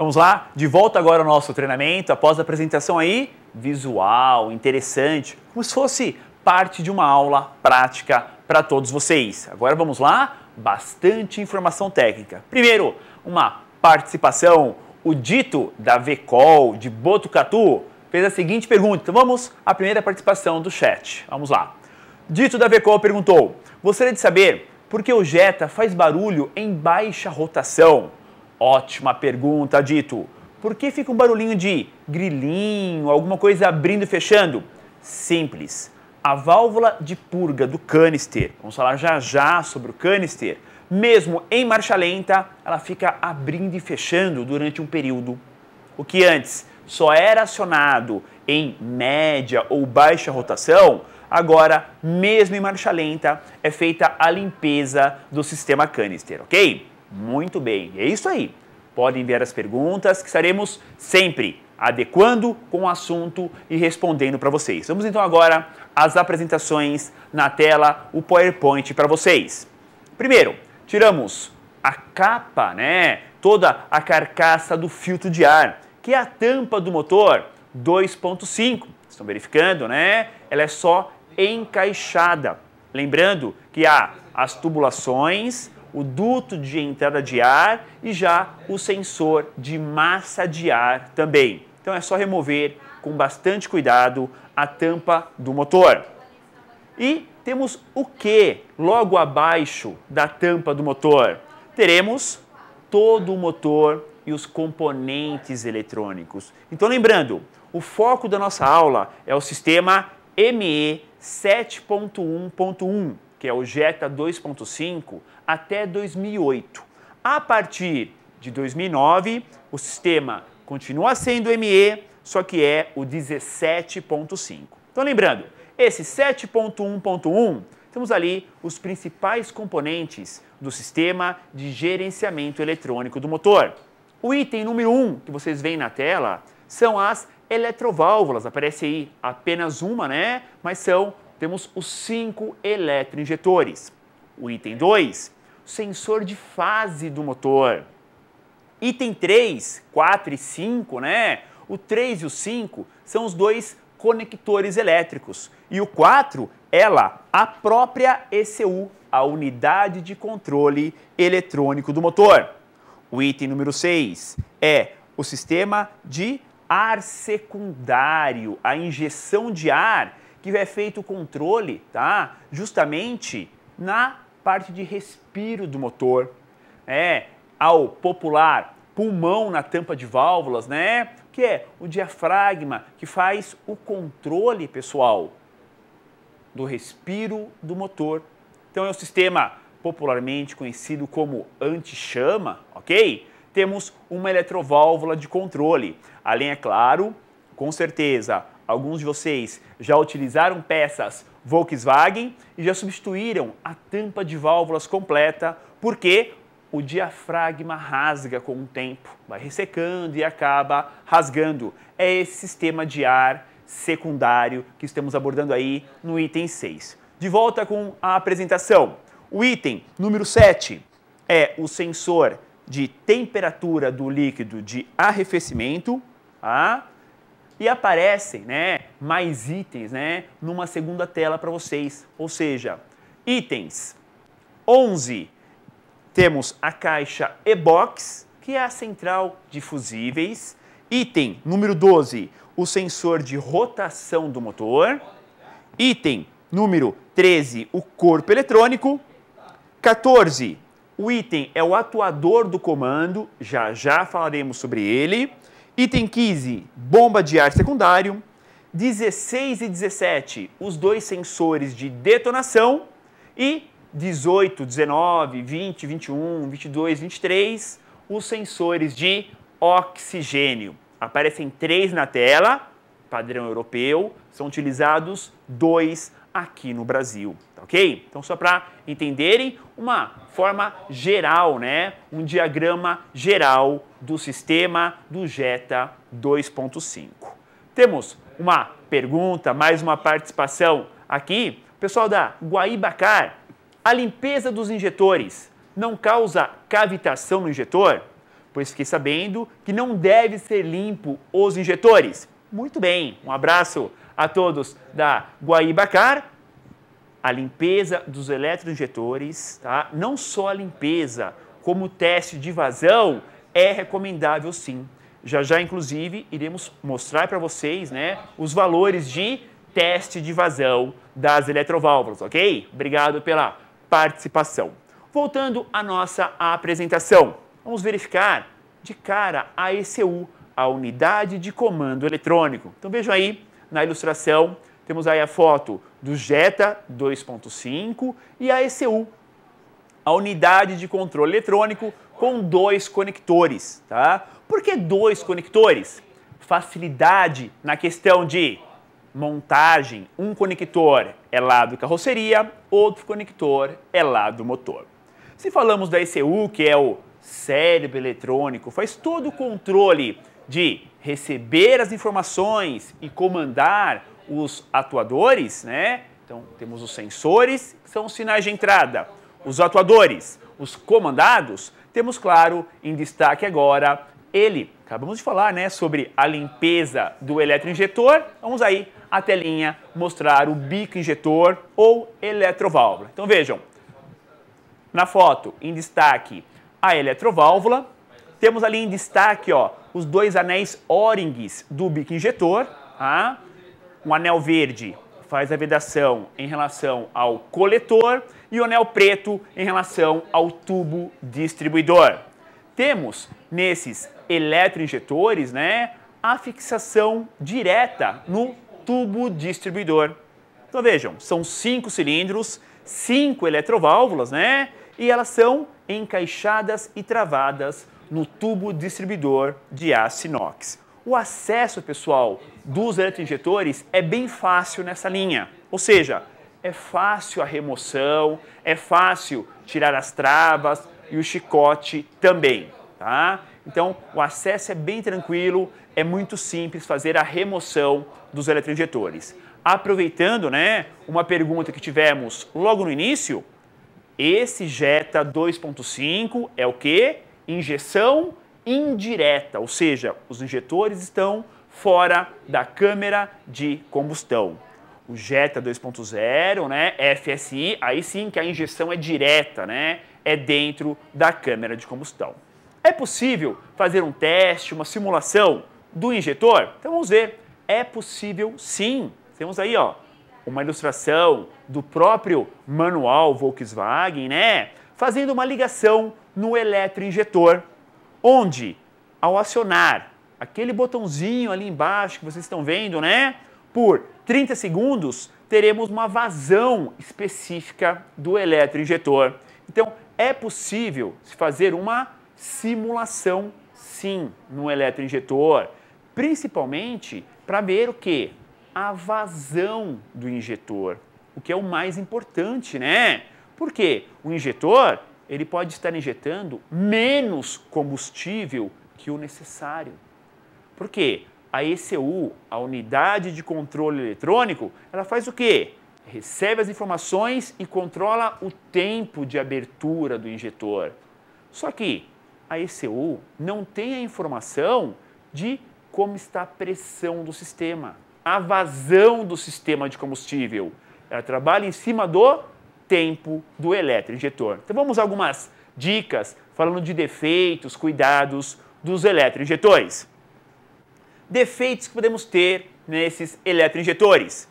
Vamos lá? De volta agora ao nosso treinamento, após a apresentação aí, visual, interessante, como se fosse parte de uma aula prática para todos vocês. Agora vamos lá? Bastante informação técnica. Primeiro, uma participação. O Dito da VCOL de Botucatu fez a seguinte pergunta. Então vamos à primeira participação do chat. Vamos lá. Dito da VCOL perguntou: gostaria de saber por que o Jetta faz barulho em baixa rotação? Ótima pergunta, Dito. Por que fica um barulhinho de grilinho, alguma coisa abrindo e fechando? Simples. A válvula de purga do canister, vamos falar já já sobre o canister, mesmo em marcha lenta, ela fica abrindo e fechando durante um período. O que antes só era acionado em média ou baixa rotação, agora, mesmo em marcha lenta, é feita a limpeza do sistema canister, ok? Muito bem, é isso aí. Podem enviar as perguntas que estaremos sempre adequando com o assunto e respondendo para vocês. Vamos então agora às apresentações na tela, o PowerPoint para vocês. Primeiro, tiramos a capa, toda a carcaça do filtro de ar, que é a tampa do motor 2.5. Estão verificando, Ela é só encaixada. Lembrando que há as tubulações, o duto de entrada de ar e já o sensor de massa de ar também. Então é só remover com bastante cuidado a tampa do motor. E temos o que logo abaixo da tampa do motor? Teremos todo o motor e os componentes eletrônicos. Então lembrando, o foco da nossa aula é o sistema ME 7.1.1, que é o Jetta 2.5, até 2008. A partir de 2009, o sistema continua sendo ME, só que é o 17.5. Então lembrando, esse 7.1.1, temos ali os principais componentes do sistema de gerenciamento eletrônico do motor. O item número 1 que vocês veem na tela são as eletroválvulas. Aparece aí apenas uma, Mas temos os 5 eletroinjetores. O item 2, sensor de fase do motor. Item 3, 4 e 5, O 3 e o 5 são os 2 conectores elétricos. E o 4, a própria ECU, a unidade de controle eletrônico do motor. O item número 6 é o sistema de ar secundário, a injeção de ar, que é feito o controle, justamente na parte de respiro do motor. Ao popular pulmão na tampa de válvulas, que é o diafragma, que faz o controle, pessoal, do respiro do motor. Então é o sistema popularmente conhecido como anti-chama, ok? Temos uma eletroválvula de controle. Além, é claro, com certeza, alguns de vocês já utilizaram peças Volkswagen e já substituíram a tampa de válvulas completa, porque o diafragma rasga com o tempo, vai ressecando e acaba rasgando. É esse sistema de ar secundário que estamos abordando aí no item 6. De volta com a apresentação. O item número 7 é o sensor de temperatura do líquido de arrefecimento, e aparecem mais itens numa segunda tela para vocês. Ou seja, itens 11, temos a caixa E-Box, que é a central de fusíveis. Item número 12, o sensor de rotação do motor. Item número 13, o corpo eletrônico. 14, o item é o atuador do comando, já já falaremos sobre ele. Item 15, bomba de ar secundário. 16 e 17, os 2 sensores de detonação. E 18, 19, 20, 21, 22, 23, os sensores de oxigênio. Aparecem 3 na tela, padrão europeu, são utilizados 2 aqui no Brasil, tá ok? Então só para entenderem uma forma geral, um diagrama geral do sistema do Jetta 2.5. Temos uma pergunta, mais uma participação aqui, pessoal da Guaibacar. A limpeza dos injetores não causa cavitação no injetor? pois fiquei sabendo que não deve ser limpo os injetores. Muito bem, um abraço a todos da Guaibacar. A limpeza dos eletroinjetores, tá? Não só a limpeza, como o teste de vazão é recomendável sim. Já já, inclusive, iremos mostrar para vocês, né, os valores de teste de vazão das eletroválvulas, ok? Obrigado pela participação. Voltando à nossa apresentação, vamos verificar de cara a ECU, a unidade de comando eletrônico. Então vejam aí na ilustração, temos aí a foto do Jetta 2.5 e a ECU, a unidade de controle eletrônico com 2 conectores, tá? Por que 2 conectores? Facilidade na questão de montagem. Um conector é lá do carroceria, outro conector é lá do motor. Se falamos da ECU, que é o cérebro eletrônico, faz todo o controle de receber as informações e comandar os atuadores, né? Então, temos os sensores, que são os sinais de entrada. Os atuadores, os comandados, temos, claro, em destaque agora, acabamos de falar, né, sobre a limpeza do eletroinjetor. Vamos aí, a telinha, mostrar o bico injetor ou eletroválvula. Então, vejam, na foto, em destaque, a eletroválvula. Temos ali em destaque, ó, os 2 anéis O-rings do bico injetor, tá? Um anel verde faz a vedação em relação ao coletor e o anel preto em relação ao tubo distribuidor. Temos nesses eletroinjetores, né, a fixação direta no tubo distribuidor. Então vejam, são 5 cilindros, 5 eletroválvulas, né, e elas são encaixadas e travadas no tubo distribuidor de aço inox. O acesso, pessoal, dos eletroinjetores é bem fácil nessa linha, ou seja, é fácil a remoção, é fácil tirar as travas e o chicote também, tá? Então, o acesso é bem tranquilo, é muito simples fazer a remoção dos eletroinjetores. Aproveitando, né, uma pergunta que tivemos logo no início, esse Jetta 2.5 é o quê? Injeção indireta, ou seja, os injetores estão fora da câmara de combustão. O Jetta 2.0, né, FSI, aí sim que a injeção é direta, né, é dentro da câmara de combustão. É possível fazer um teste, uma simulação do injetor? Então vamos ver, é possível sim. Temos aí, ó, uma ilustração do próprio manual Volkswagen, né, fazendo uma ligação no eletroinjetor, onde, ao acionar aquele botãozinho ali embaixo que vocês estão vendo, né, por 30 segundos, teremos uma vazão específica do eletroinjetor. Então, é possível se fazer uma simulação, sim, no eletroinjetor, principalmente para ver o quê? A vazão do injetor, o que é o mais importante, né? Porque o injetor, ele pode estar injetando menos combustível que o necessário. Por quê? A ECU, a unidade de controle eletrônico, ela faz o quê? Recebe as informações e controla o tempo de abertura do injetor. Só que a ECU não tem a informação de como está a pressão do sistema, a vazão do sistema de combustível. Ela trabalha em cima do tempo do eletroinjetor. Então vamos a algumas dicas falando de defeitos, cuidados dos eletroinjetores. Defeitos que podemos ter nesses eletroinjetores.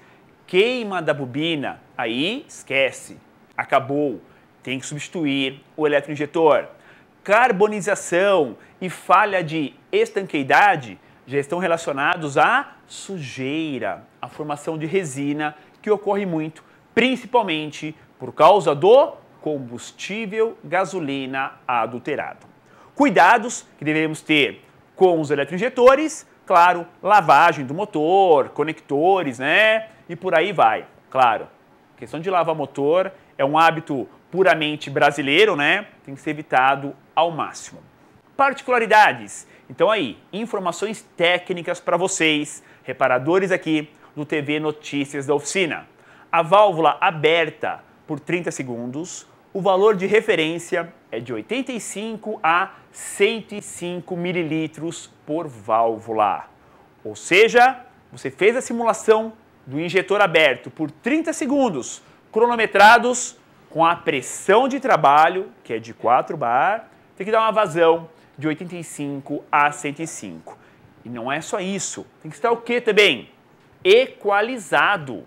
Queima da bobina, aí esquece, acabou, tem que substituir o eletroinjetor. Carbonização e falha de estanqueidade já estão relacionados à sujeira, à formação de resina, que ocorre muito, principalmente por causa do combustível gasolina adulterado. Cuidados que devemos ter com os eletroinjetores, claro, lavagem do motor, conectores, né? E por aí vai. Claro, a questão de lavar motor é um hábito puramente brasileiro, né? Tem que ser evitado ao máximo. Particularidades. Então aí, informações técnicas para vocês, reparadores aqui do TV Notícias da Oficina. A válvula aberta por 30 segundos, o valor de referência é de 85 a 105 mililitros por válvula. Ou seja, você fez a simulação do injetor aberto por 30 segundos, cronometrados com a pressão de trabalho, que é de 4 bar, tem que dar uma vazão de 85 a 105. E não é só isso, tem que estar o quê também? Equalizado.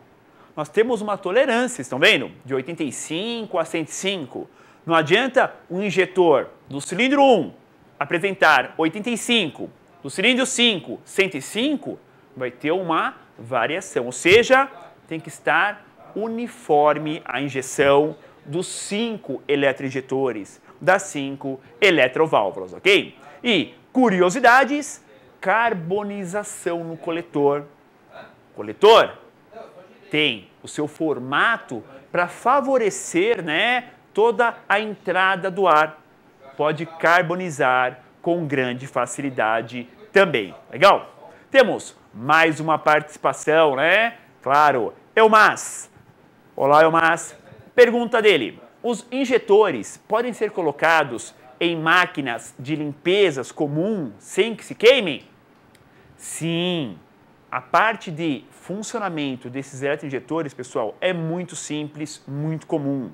Nós temos uma tolerância, estão vendo? De 85 a 105. Não adianta o injetor do cilindro 1 apresentar 85, do cilindro 5, 105, vai ter uma variação. Ou seja, tem que estar uniforme a injeção dos 5 eletroinjetores, das 5 eletroválvulas, ok? E, curiosidades, carbonização no coletor. O coletor tem o seu formato para favorecer, né, toda a entrada do ar. Pode carbonizar com grande facilidade também. Legal? Temos mais uma participação, né? Claro, Elmas. Olá, Elmas. Pergunta dele. Os injetores podem ser colocados em máquinas de limpezas comum sem que se queimem? Sim. A parte de funcionamento desses eletroinjetores, pessoal, é muito simples, muito comum.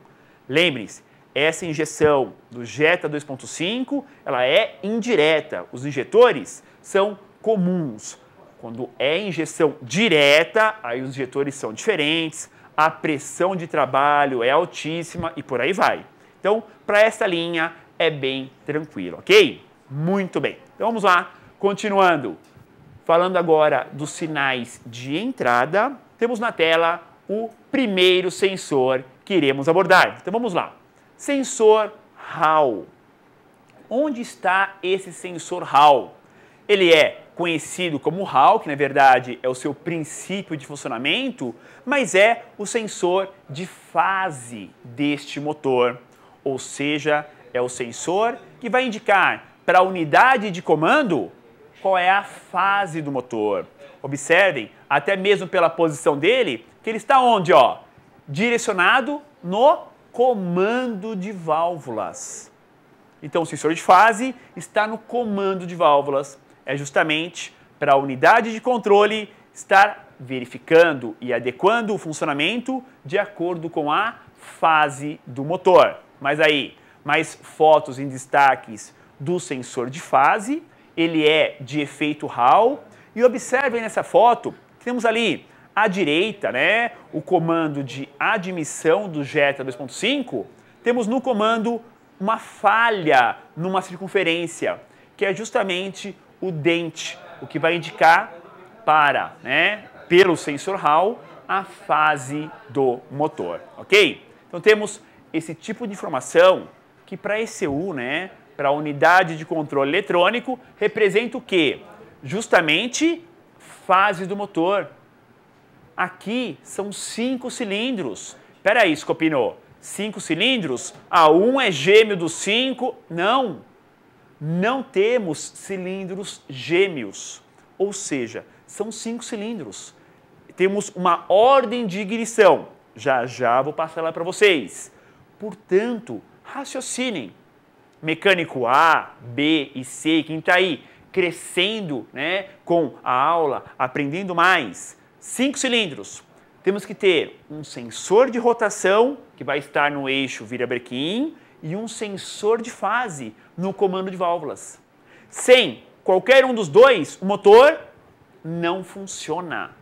Lembre-se, essa injeção do Jetta 2.5, ela é indireta. Os injetores são comuns. Quando é injeção direta, aí os injetores são diferentes, a pressão de trabalho é altíssima e por aí vai. Então, para essa linha é bem tranquilo, ok? Muito bem. Então vamos lá, continuando. Falando agora dos sinais de entrada, temos na tela o primeiro sensor que iremos abordar. Então vamos lá. Sensor Hall. Onde está esse sensor Hall? Ele é conhecido como Hall, que na verdade é o seu princípio de funcionamento, mas é o sensor de fase deste motor. Ou seja, é o sensor que vai indicar para a unidade de comando qual é a fase do motor. Observem, até mesmo pela posição dele, que ele está onde? Ó? Direcionado no comando de válvulas. Então, o sensor de fase está no comando de válvulas. É justamente para a unidade de controle estar verificando e adequando o funcionamento de acordo com a fase do motor. Mas aí, mais fotos em destaques do sensor de fase. Ele é de efeito Hall. E observem nessa foto, temos ali à direita, né, o comando de admissão do Jetta 2.5. Temos no comando uma falha numa circunferência, que é justamente o dente, o que vai indicar para, né, pelo sensor Hall, a fase do motor, ok? Então temos esse tipo de informação que para ECU, né, para a unidade de controle eletrônico, representa o quê? Justamente fase do motor. Aqui são 5 cilindros. Espera aí, Scopino, 5 cilindros? Ah, um é gêmeo dos 5? Não, não temos cilindros gêmeos. Ou seja, são 5 cilindros. Temos uma ordem de ignição. Já já vou passar lá para vocês. Portanto, raciocinem. Mecânico A, B e C, quem está aí crescendo, né, com a aula, aprendendo mais. 5 cilindros. Temos que ter um sensor de rotação, que vai estar no eixo virabrequim, e um sensor de fase no comando de válvulas. Sem qualquer um dos dois, o motor não funciona.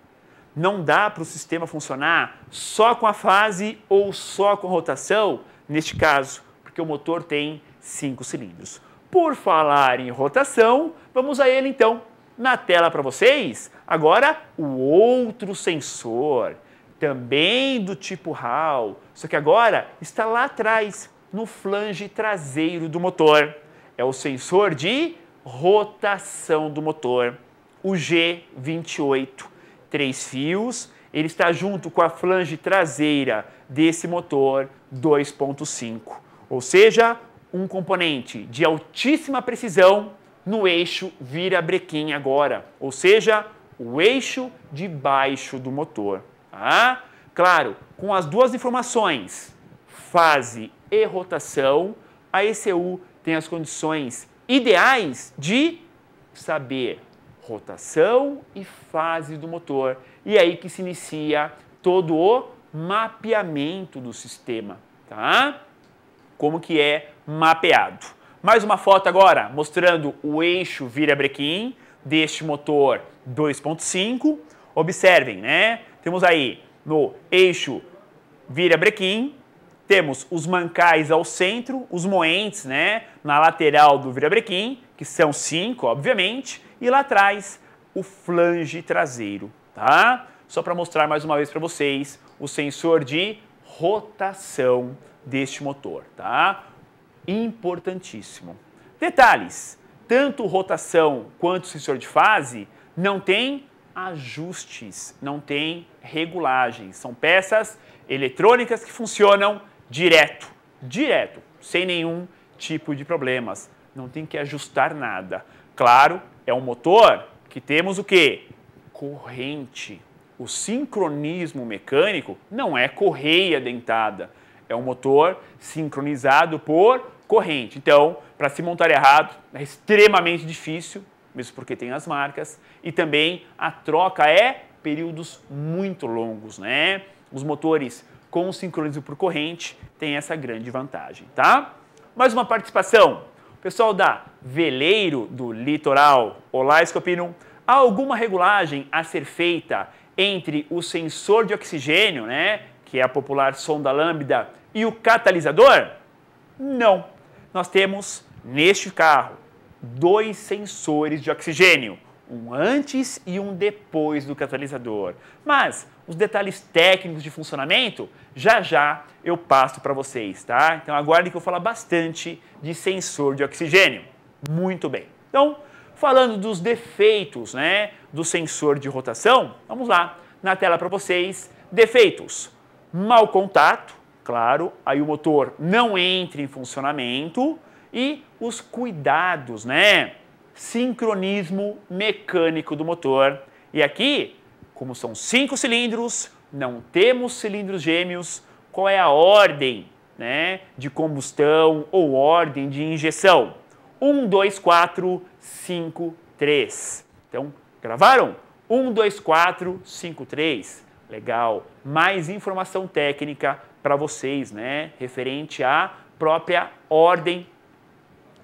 Não dá para o sistema funcionar só com a fase ou só com a rotação, neste caso, porque o motor tem 5 cilindros. Por falar em rotação, vamos a ele então. Na tela para vocês, agora o outro sensor, também do tipo Hall, só que agora está lá atrás, no flange traseiro do motor. É o sensor de rotação do motor, o G28. 3 fios, ele está junto com a flange traseira desse motor 2.5. Ou seja, um componente de altíssima precisão no eixo virabrequim agora, ou seja, o eixo de baixo do motor. Tá? Claro, com as duas informações, fase e rotação, a ECU tem as condições ideais de saber rotação e fase do motor. E é aí que se inicia todo o mapeamento do sistema, tá? Como que é mapeado. Mais uma foto agora mostrando o eixo virabrequim deste motor 2.5. Observem, né? Temos aí no eixo virabrequim, temos os mancais ao centro, os moentes, né, na lateral do virabrequim, que são 5, obviamente, e lá atrás o flange traseiro, tá? Só para mostrar mais uma vez para vocês o sensor de rotação deste motor, tá? Importantíssimo. Detalhes, tanto rotação quanto sensor de fase não tem ajustes, não tem regulagens, são peças eletrônicas que funcionam direto, sem nenhum tipo de problemas, não tem que ajustar nada. Claro, é um motor que temos o quê? Corrente. O sincronismo mecânico não é correia dentada, é um motor sincronizado por corrente. Então, para se montar errado, é extremamente difícil, mesmo porque tem as marcas, e também a troca é períodos muito longos, né? Os motores com sincronismo por corrente têm essa grande vantagem, tá? Mais uma participação. O pessoal da Veleiro do Litoral. Olá, Escopino. Há alguma regulagem a ser feita entre o sensor de oxigênio, né, que é a popular sonda lambda, e o catalisador? Não. Nós temos, neste carro, 2 sensores de oxigênio, um antes e um depois do catalisador. Mas os detalhes técnicos de funcionamento, já eu passo para vocês, tá? Então aguardem que eu vou falar bastante de sensor de oxigênio. Muito bem. Então, falando dos defeitos, né, do sensor de rotação, vamos lá, na tela para vocês. Defeitos: mau contato, claro, aí o motor não entra em funcionamento, e os cuidados, né, sincronismo mecânico do motor. E aqui, como são 5 cilindros, não temos cilindros gêmeos, qual é a ordem, né, de combustão ou ordem de injeção? 1, 2, 4, 5, 3. Então, gravaram? 1, 2, 4, 5, 3. Legal. Mais informação técnica para vocês, né? Referente à própria ordem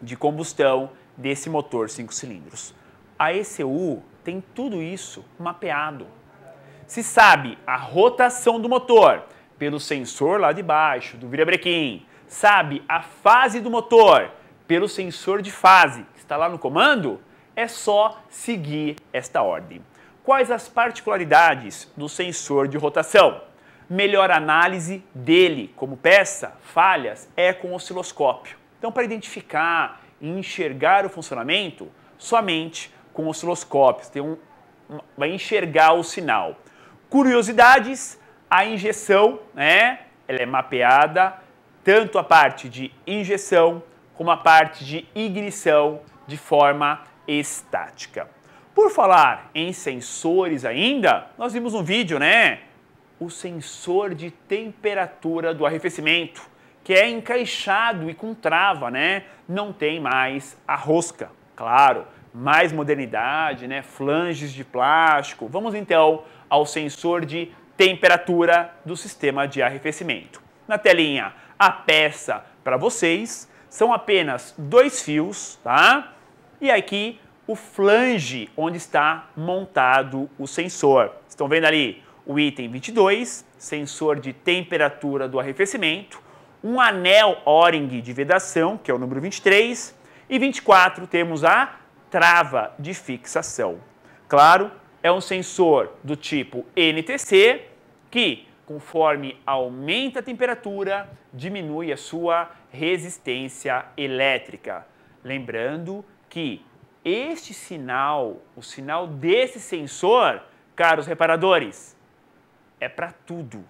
de combustão desse motor 5 cilindros. A ECU tem tudo isso mapeado. Se sabe a rotação do motor pelo sensor lá de baixo, do virabrequim, sabe a fase do motor pelo sensor de fase, que está lá no comando, é só seguir esta ordem. Quais as particularidades do sensor de rotação? Melhor análise dele como peça, falhas, é com o osciloscópio. Então, para identificar e enxergar o funcionamento, somente com osciloscópios, vai enxergar o sinal. Curiosidades, a injeção, né, ela é mapeada, tanto a parte de injeção como a parte de ignição de forma estática. Por falar em sensores ainda, nós vimos um vídeo, né? O sensor de temperatura do arrefecimento, que é encaixado e com trava, né? Não tem mais a rosca. Claro, mais modernidade, né? Flanges de plástico. Vamos então ao sensor de temperatura do sistema de arrefecimento. Na telinha, a peça para vocês, são apenas 2 fios, tá? E aqui o flange onde está montado o sensor. Estão vendo ali o item 22, sensor de temperatura do arrefecimento, um anel O-ring de vedação, que é o número 23, e 24 temos a trava de fixação. Claro, é um sensor do tipo NTC, que, conforme aumenta a temperatura, diminui a sua resistência elétrica. Lembrando que este sinal, o sinal desse sensor, caros reparadores, é para tudo.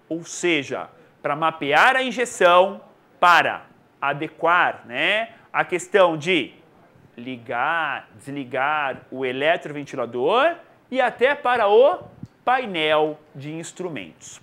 Ou seja, para mapear a injeção, para adequar, né, a questão de ligar, desligar o eletroventilador e até para o painel de instrumentos.